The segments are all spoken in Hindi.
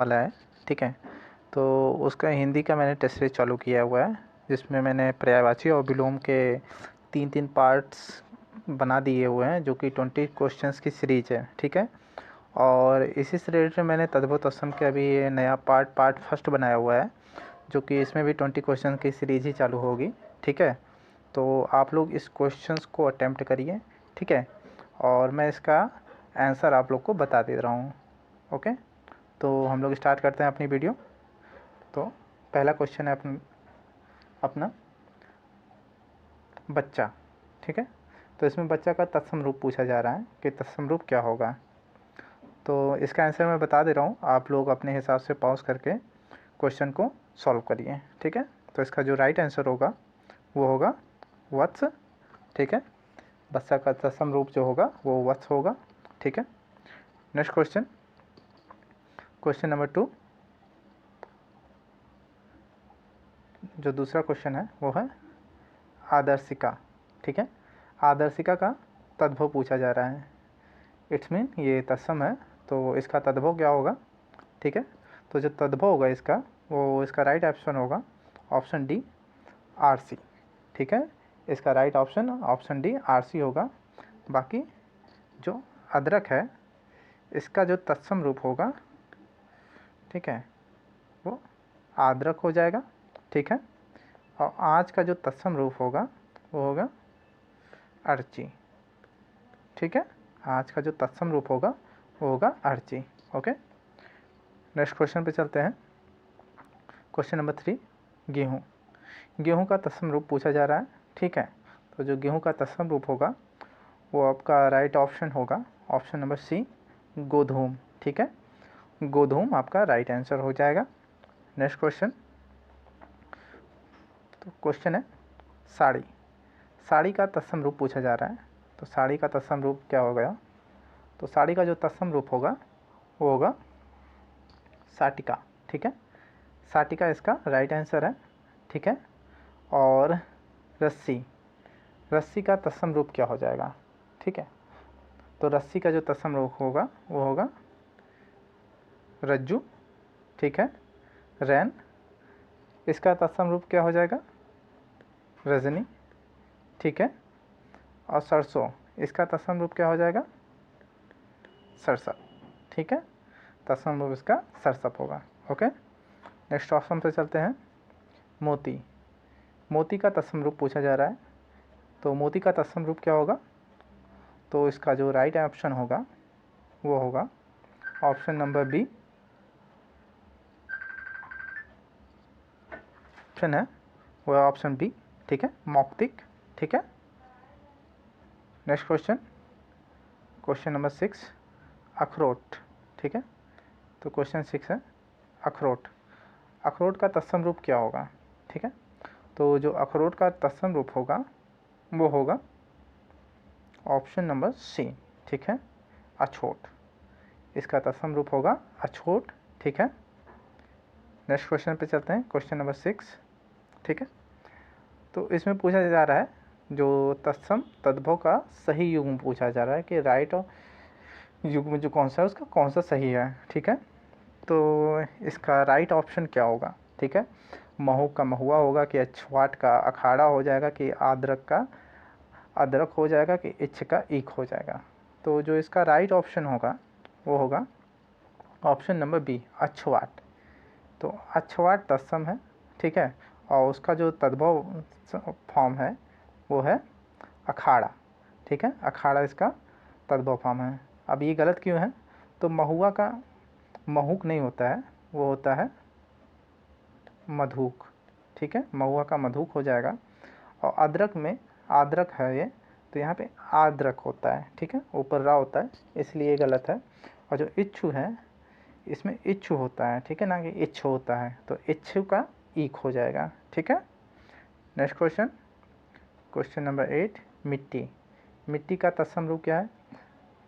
वाला है, ठीक है। तो उसका हिंदी का मैंने टेस्ट सीरीज चालू किया हुआ है, जिसमें मैंने पर्यायवाची और विलोम के 3-3 पार्ट्स बना दिए हुए हैं, जो कि 20 क्वेश्चंस की सीरीज है, ठीक है। और इसी सीरीज में मैंने तद्भव तत्सम के अभी ये नया पार्ट फर्स्ट बनाया हुआ है, जो कि इसमें भी 20 क्वेश्चन की सीरीज ही चालू होगी, ठीक है। तो आप लोग इस क्वेश्चंस को अटेम्प्ट करिए, ठीक है। और मैं इसका आंसर आप लोग को बता दे रहा हूँ, ओके। तो हम लोग स्टार्ट करते हैं अपनी वीडियो। तो पहला क्वेश्चन है अपना बच्चा, ठीक है। तो इसमें बच्चा का तत्सम रूप पूछा जा रहा है कि तत्सम रूप क्या होगा। तो इसका आंसर मैं बता दे रहा हूँ, आप लोग अपने हिसाब से पॉज करके क्वेश्चन को सॉल्व करिए, ठीक है। तो इसका जो राइट आंसर होगा वो होगा वत्स, ठीक है। बच्चा का तत्सम रूप जो होगा वो वत्स होगा, ठीक है। Next question, question number 2। जो दूसरा क्वेश्चन है वो है आदर्शिका, ठीक है। आदर्शिका का तद्भव पूछा जा रहा है। इट्स मीन ये तत्सम है, तो इसका तद्भव क्या होगा, ठीक है। तो जो तद्भव होगा इसका, वो इसका राइट ऑप्शन होगा ऑप्शन डी आरसी, ठीक है। इसका right option option D RC होगा। बाकी जो अदरक है इसका जो तत्सम रूप होगा, ठीक है, वो आद्रक हो जाएगा, ठीक है। और आज का जो तत्सम रूप होगा वो होगा अर्ची, ठीक है। आज का जो तत्सम रूप होगा वो होगा अर्ची, ओके। नेक्स्ट क्वेश्चन पे चलते हैं। क्वेश्चन नंबर 3, गेहूँ। गेहूँ का तत्सम रूप पूछा जा रहा है, ठीक है। तो जो गेहूँ का तत्सम रूप होगा वो आपका राइट ऑप्शन होगा ऑप्शन नंबर सी गोधूम, ठीक है। गोधूम आपका राइट आंसर हो जाएगा। नेक्स्ट क्वेश्चन, तो क्वेश्चन है साड़ी। साड़ी का तत्सम रूप पूछा जा रहा है। तो साड़ी का तत्सम रूप क्या हो गया, तो साड़ी का जो तत्सम रूप होगा वो होगा साटिका, ठीक है। साटिका इसका राइट आंसर है, ठीक है। और रस्सी, रस्सी का तत्सम रूप क्या हो जाएगा, ठीक है। तो रस्सी का जो तत्सम रूप होगा वो होगा रज्जू, ठीक है। रैन, इसका तत्सम रूप क्या हो जाएगा रजनी, ठीक है। और सरसों, इसका तत्सम रूप क्या हो जाएगा सरसप, ठीक है। तत्सम रूप इसका सरसप होगा, ओके। नेक्स्ट ऑप्शन पे चलते हैं। मोती, मोती का तत्सम रूप पूछा जा रहा है। तो मोती का तत्सम रूप क्या होगा, तो इसका जो राइट ऑप्शन होगा वो होगा ऑप्शन नंबर बी, ऑप्शन है वो है ऑप्शन बी, ठीक है, मौक्तिक, ठीक है। नेक्स्ट क्वेश्चन, क्वेश्चन नंबर 6, अखरोट, ठीक है। तो क्वेश्चन 6 है अखरोट। अखरोट का तत्सम रूप क्या होगा, ठीक है। तो जो अखरोट का तत्सम रूप होगा वो होगा ऑप्शन नंबर सी, ठीक है, अछोट। इसका तत्सम रूप होगा अछोट, ठीक है। नेक्स्ट क्वेश्चन पे चलते हैं, क्वेश्चन नंबर 6, ठीक है। तो इसमें पूछा जा रहा है जो तत्सम तद्भव का सही युग्म पूछा जा रहा है कि राइट युग्म जो कौन सा है उसका कौन सा सही है, ठीक है। तो इसका राइट ऑप्शन क्या होगा, ठीक है। महू का महुआ होगा कि अछवाट का अखाड़ा हो जाएगा कि आद्रक का अदरक हो जाएगा कि इच्छ का ईख हो जाएगा। तो जो इसका राइट ऑप्शन होगा वो होगा ऑप्शन नंबर बी अछवाट। तो अछवाट तत्सम है, ठीक है। और उसका जो तद्भव फॉर्म है वो है अखाड़ा, ठीक है। अखाड़ा इसका तद्भव फॉर्म है। अब ये गलत क्यों है, तो महुआ का महूक नहीं होता है, वो होता है मधुक, ठीक है। महुआ का मधुक हो जाएगा। और अदरक में आद्रक है ये, तो यहाँ पे आद्रक होता है, ठीक है, ऊपर रा होता है, इसलिए ये गलत है। और जो इच्छु है इसमें इच्छु होता है, ठीक है ना, कि इच्छ होता है, तो इच्छु का ईक हो जाएगा, ठीक है। नेक्स्ट क्वेश्चन, क्वेश्चन नंबर 8, मिट्टी। मिट्टी का तत्सम रूप क्या है,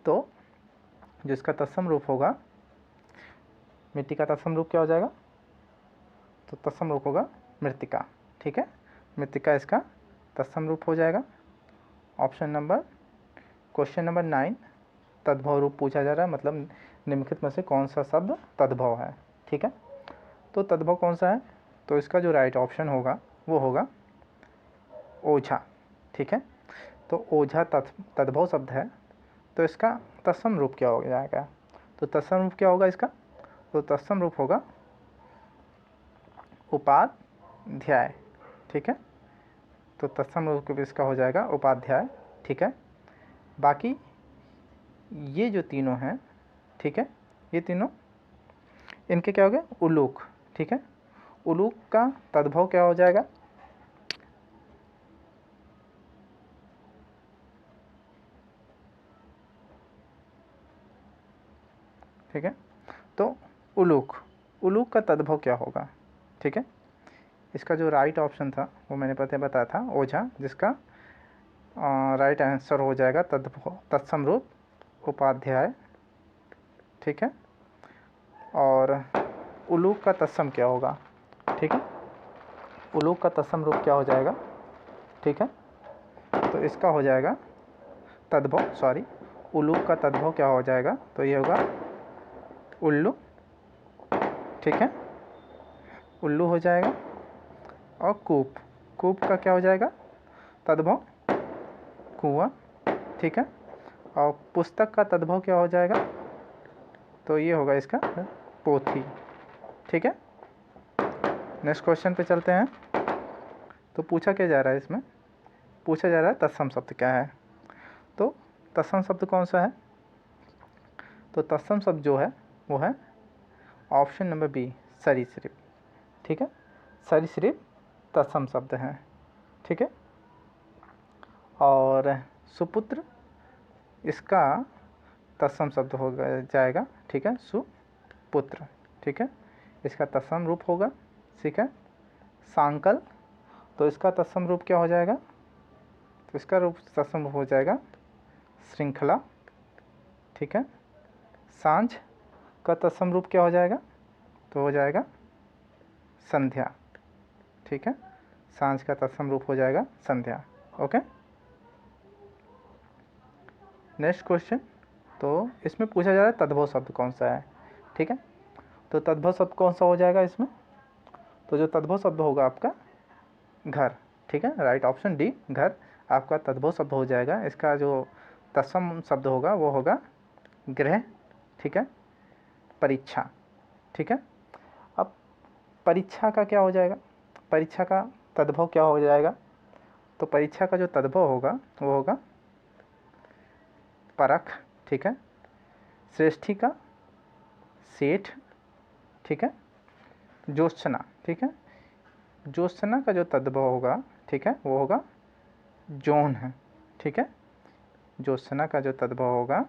तो जिसका तत्सम रूप होगा, मिट्टी का तत्सम रूप क्या हो जाएगा, तो तत्सम रूप होगा मृतिका, ठीक है। मृतिका इसका तत्सम रूप हो जाएगा। ऑप्शन नंबर, क्वेश्चन नंबर 9, तद्भव रूप पूछा जा रहा है, मतलब निम्नलिखित में से कौन सा शब्द तद्भव है, ठीक है। तो तद्भव कौन सा है, तो इसका जो राइट ऑप्शन होगा वो होगा ओझा, ठीक है। तो ओझा तद्भव शब्द है, तो इसका तत्सम रूप क्या हो जाएगा, तो तत्सम रूप क्या होगा इसका, तो तत्सम रूप होगा उपाध्याय, ठीक है। तो तत्सम रूप इसका हो जाएगा उपाध्याय, ठीक है। बाकी ये जो तीनों हैं, ठीक है, ये तीनों इनके क्या हो गए उलूक, ठीक है। उलूक का तद्भव क्या हो जाएगा, ठीक है। तो उलूक, उलूक का तद्भव क्या होगा, ठीक है। इसका जो राइट ऑप्शन था वो मैंने बताया था ओझा, जिसका राइट आंसर हो जाएगा तद्भव तत्सम रूप उपाध्याय, ठीक है। और उलूक का तत्सम क्या होगा, ठीक है, उलूक का तत्सम रूप क्या हो जाएगा, ठीक है। तो इसका हो जाएगा तद्भव, सॉरी, उलूक का तद्भव क्या हो जाएगा, तो ये होगा उल्लू, ठीक है, उल्लू हो जाएगा। और कूप, कूप का क्या हो जाएगा तद्भव कुआं, ठीक है। और पुस्तक का तद्भव क्या हो जाएगा, तो ये होगा इसका पोथी, ठीक है। नेक्स्ट क्वेश्चन पे चलते हैं। तो पूछा क्या जा रहा है इसमें, पूछा जा रहा है तत्सम शब्द क्या है। तो तत्सम शब्द कौन सा है, तो तत्सम शब्द जो है वो है ऑप्शन नंबर बी सरीसृप, ठीक है। सरीसृप तत्सम शब्द है, ठीक है। और सुपुत्र इसका तत्सम शब्द हो जाएगा, ठीक है, सुपुत्र, ठीक है, इसका तत्सम रूप होगा, ठीक है। सांकल, तो इसका तत्सम रूप क्या हो जाएगा, तो इसका रूप तत्सम रूप हो जाएगा श्रृंखला, ठीक है। सांझ का तत्सम रूप क्या हो जाएगा, तो हो जाएगा संध्या, ठीक है। सांझ का तत्सम रूप हो जाएगा संध्या, ओके। नेक्स्ट क्वेश्चन, तो इसमें पूछा जा रहा है तद्भव शब्द कौन सा है, ठीक है। तो तद्भव शब्द कौन सा हो जाएगा इसमें, तो जो तद्भव शब्द होगा आपका घर, ठीक है, राइट ऑप्शन डी घर आपका तद्भव शब्द हो जाएगा। इसका जो तत्सम शब्द होगा वो होगा गृह, ठीक है, परीक्षा, ठीक है। अब परीक्षा का क्या हो जाएगा, परीक्षा का तद्भव क्या हो जाएगा, तो परीक्षा का जो तद्भव होगा वो होगा परख, ठीक है। श्रेष्ठी का सेठ, ठीक है। ज्योत्सना, ठीक है, ज्योत्सना का जो तद्भव होगा, ठीक है, वो होगा जौन है, ठीक है। ज्योत्सना का जो तद्भव होगा,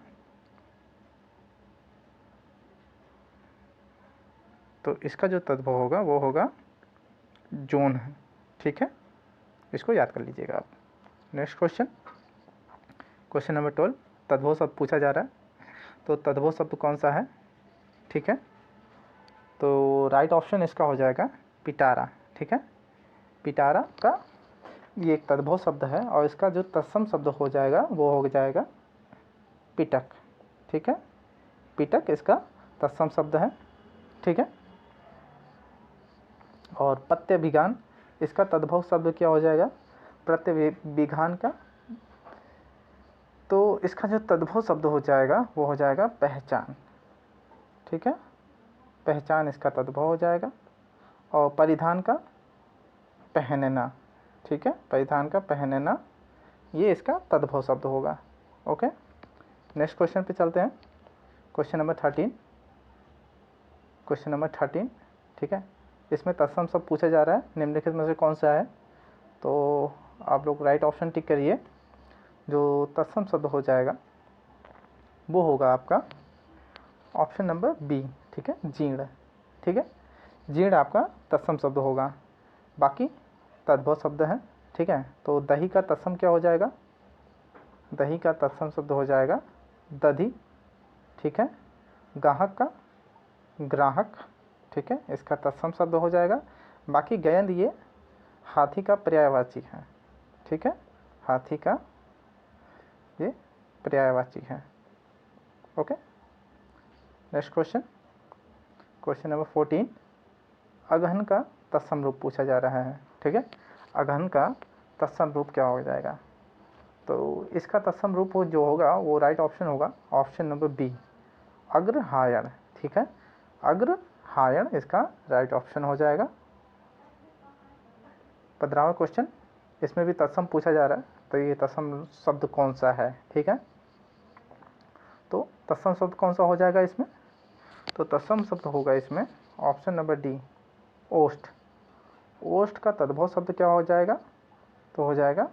तो इसका जो तद्भव होगा वो होगा जोन है, ठीक है। इसको याद कर लीजिएगा आप। नेक्स्ट क्वेश्चन, क्वेश्चन नंबर 12, तद्भव शब्द पूछा जा रहा है। तो तद्भव शब्द कौन सा है, ठीक है। तो राइट ऑप्शन इसका हो जाएगा पिटारा, ठीक है। पिटारा का ये एक तद्भव शब्द है, और इसका जो तत्सम शब्द हो जाएगा वो हो जाएगा पिटक, ठीक है। पिटक इसका तत्सम शब्द है, ठीक है। और प्रत्यभिज्ञान इसका तद्भव शब्द क्या हो जाएगा, प्रत्यभिज्ञान का, तो इसका जो तद्भव शब्द हो जाएगा वो हो जाएगा पहचान, ठीक है। पहचान इसका तद्भव हो जाएगा। और परिधान का पहनना, ठीक है, परिधान का पहनना, ये इसका तद्भव शब्द होगा, ओके। नेक्स्ट क्वेश्चन पे चलते हैं। क्वेश्चन नंबर 13, क्वेश्चन नंबर 13, ठीक है। इसमें तत्सम शब्द पूछा जा रहा है, निम्नलिखित में से कौन सा है, तो आप लोग राइट ऑप्शन टिक करिए। जो तत्सम शब्द हो जाएगा वो होगा आपका ऑप्शन नंबर बी, ठीक है, जीर्ण, ठीक है। जीर्ण आपका तत्सम शब्द होगा। बाकी तद्भव शब्द हैं, ठीक है। तो दही का तत्सम क्या हो जाएगा, दही का तत्सम शब्द हो जाएगा दधी, ठीक है। गाहक का ग्राहक, ठीक है, इसका तत्सम शब्द हो जाएगा। बाकी गेंद ये हाथी का पर्यायवाची है, ठीक है, हाथी का ये पर्यायवाची है, okay. Next question, question number 14, अगहन का तत्सम रूप पूछा जा रहा है। ठीक है, अगहन का तत्सम रूप क्या हो जाएगा? तो इसका तत्सम रूप जो होगा वो राइट ऑप्शन होगा ऑप्शन नंबर बी, अग्रहायण। ठीक है, अग्रहायण इसका राइट ऑप्शन हो जाएगा। 15वां क्वेश्चन, इसमें भी तत्सम पूछा जा रहा है, तो ये तत्सम शब्द कौन सा है? ठीक है, तो तत्सम शब्द कौन सा हो जाएगा इसमें? तो तत्सम शब्द होगा इसमें ऑप्शन नंबर डी, ओष्ठ। ओष्ठ का तद्भव शब्द क्या हो जाएगा? तो हो जाएगा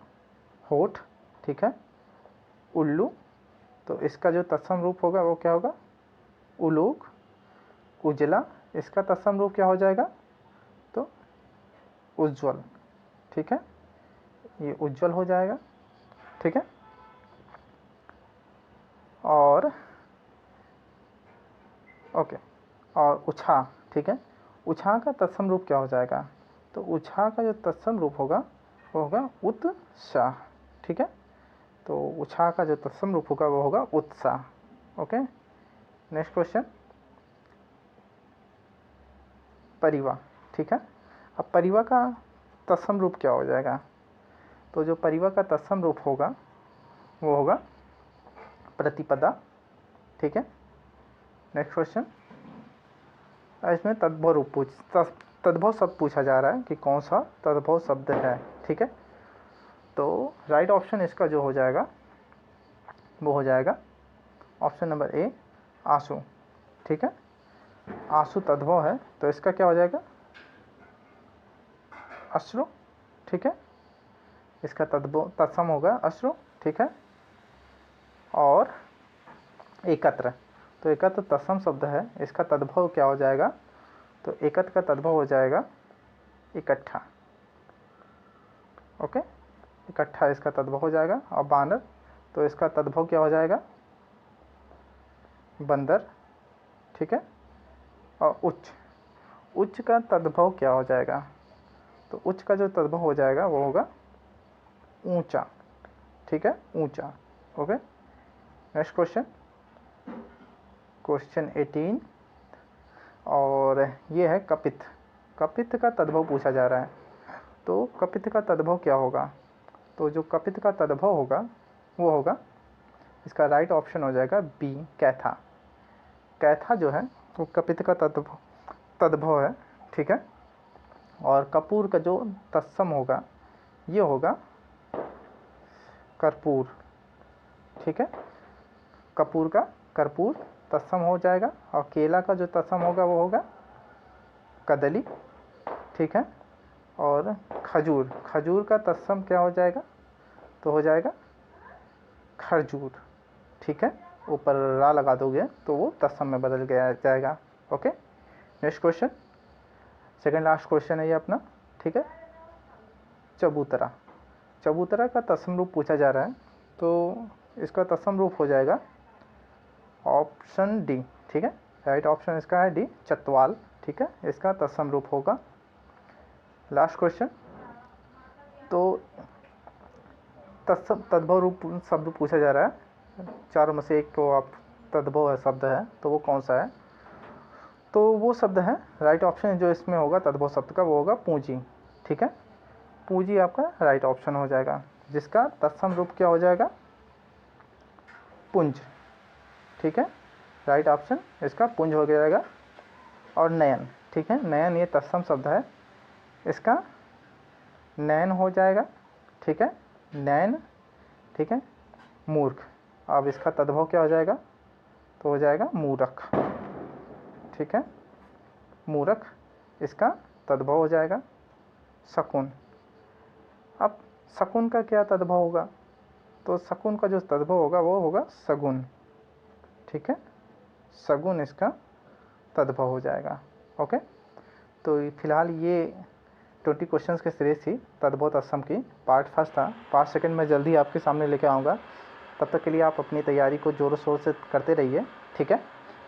होठ। ठीक है, उल्लू, तो इसका जो तत्सम रूप होगा वो क्या होगा? उलूक। उजला, इसका तत्सम रूप क्या हो जाएगा? तो उज्ज्वल। ठीक है, ये उज्ज्वल हो जाएगा। ठीक है, और ओके, और उछा। ठीक है, उछा का तत्सम रूप क्या हो जाएगा? तो उछा का जो तत्सम रूप होगा वो होगा उत्साह। ठीक है, तो उछा का जो तत्सम रूप होगा वो होगा उत्साह। ओके, नेक्स्ट क्वेश्चन, परिवा। ठीक है, अब परिवा का तत्सम रूप क्या हो जाएगा? तो जो परिवा का तत्सम रूप होगा वो होगा प्रतिपदा। ठीक है, नेक्स्ट क्वेश्चन, इसमें तद्भव रूप तद्भव शब्द पूछा जा रहा है कि कौन सा तद्भव शब्द है। ठीक है, तो राइट ऑप्शन इसका जो हो जाएगा वो हो जाएगा ऑप्शन नंबर ए, आंसू। ठीक है, आंसू तद्भव है, तो इसका क्या हो जाएगा? अश्रु। ठीक है, इसका तत्सम होगा अश्रु। ठीक है, और एकत्र, तो एकत्र तत्सम शब्द है, इसका तद्भव क्या हो जाएगा? तो एकत्र का तद्भव हो जाएगा इकट्ठा। ओके, इकट्ठा इसका तद्भव हो जाएगा। और बानर, तो इसका तद्भव क्या हो जाएगा? बंदर। ठीक है, और उच्च, उच्च का तद्भव क्या हो जाएगा? तो उच्च का जो तद्भव हो जाएगा वो होगा ऊंचा। ठीक है, ऊंचा। ओके, नेक्स्ट क्वेश्चन, क्वेश्चन 18, और ये है कपित। कपित का तद्भव पूछा जा रहा है, तो कपित का तद्भव क्या होगा? तो जो कपित का तद्भव होगा वो होगा, इसका राइट ऑप्शन हो जाएगा बी, कैथा। कैथा जो है वो कपित का तद्भव है। ठीक है, और कपूर का जो तत्सम होगा ये होगा कर्पूर। ठीक है, कपूर का कर्पूर तत्सम हो जाएगा। और केला का जो तत्सम होगा वो होगा कदली। ठीक है, और खजूर, खजूर का तत्सम क्या हो जाएगा? तो हो जाएगा खरजूर। ठीक है, ऊपर रा लगा दोगे तो वो तत्सम में बदल गया जाएगा। Okay, next question, second last question है ये अपना। ठीक है, चबूतरा। चबूतरा का तत्सम रूप पूछा जा रहा है, तो इसका तत्सम रूप हो जाएगा ऑप्शन डी। ठीक है, राइट ऑप्शन इसका है डी, चतवाल। ठीक है, इसका तत्सम रूप होगा। लास्ट क्वेश्चन, तो तद्भव रूप शब्द पूछा जा रहा है, चारों में से एक तो आप तद्भव है शब्द है, तो वो कौन सा है? तो वो शब्द है, राइट ऑप्शन जो इसमें होगा तद्भव शब्द का वो होगा पूंजी। ठीक है, पूंजी आपका राइट ऑप्शन हो जाएगा, जिसका तत्सम रूप क्या हो जाएगा? पुंज। ठीक है, राइट ऑप्शन इसका पुंज हो जाएगा। और नयन, ठीक है, नयन ये तत्सम शब्द है, इसका नयन हो जाएगा। ठीक है, नयन। ठीक है, मूर्ख, अब इसका तद्भव क्या हो जाएगा? तो हो जाएगा मूरख। ठीक है, मूरख, इसका तद्भव हो जाएगा शकुन। अब शकुन का क्या तद्भव होगा? तो शकुन का जो तद्भव होगा वो होगा सगुन। ठीक है, सगुन इसका तद्भव हो जाएगा। ओके, तो फिलहाल ये 20 क्वेश्चंस की सीरीज थी तद्भव तत्सम की, पार्ट फर्स्ट था। 5 सेकंड में जल्दी आपके सामने लेके आऊँगा, तब तक के लिए आप अपनी तैयारी को ज़ोरों शोर से करते रहिए। ठीक है,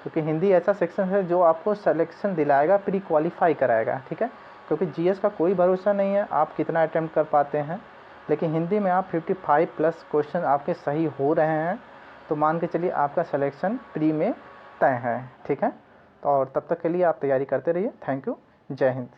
क्योंकि हिंदी ऐसा सेक्शन है जो आपको सिलेक्शन दिलाएगा, प्री क्वालिफाई कराएगा। ठीक है, क्योंकि जीएस का कोई भरोसा नहीं है आप कितना अटैम्प्ट कर पाते हैं, लेकिन हिंदी में आप 55 प्लस क्वेश्चन आपके सही हो रहे हैं तो मान के चलिए आपका सिलेक्शन प्री में तय है। ठीक है, तो और तब तक के लिए आप तैयारी करते रहिए। Thank you. जय हिंद।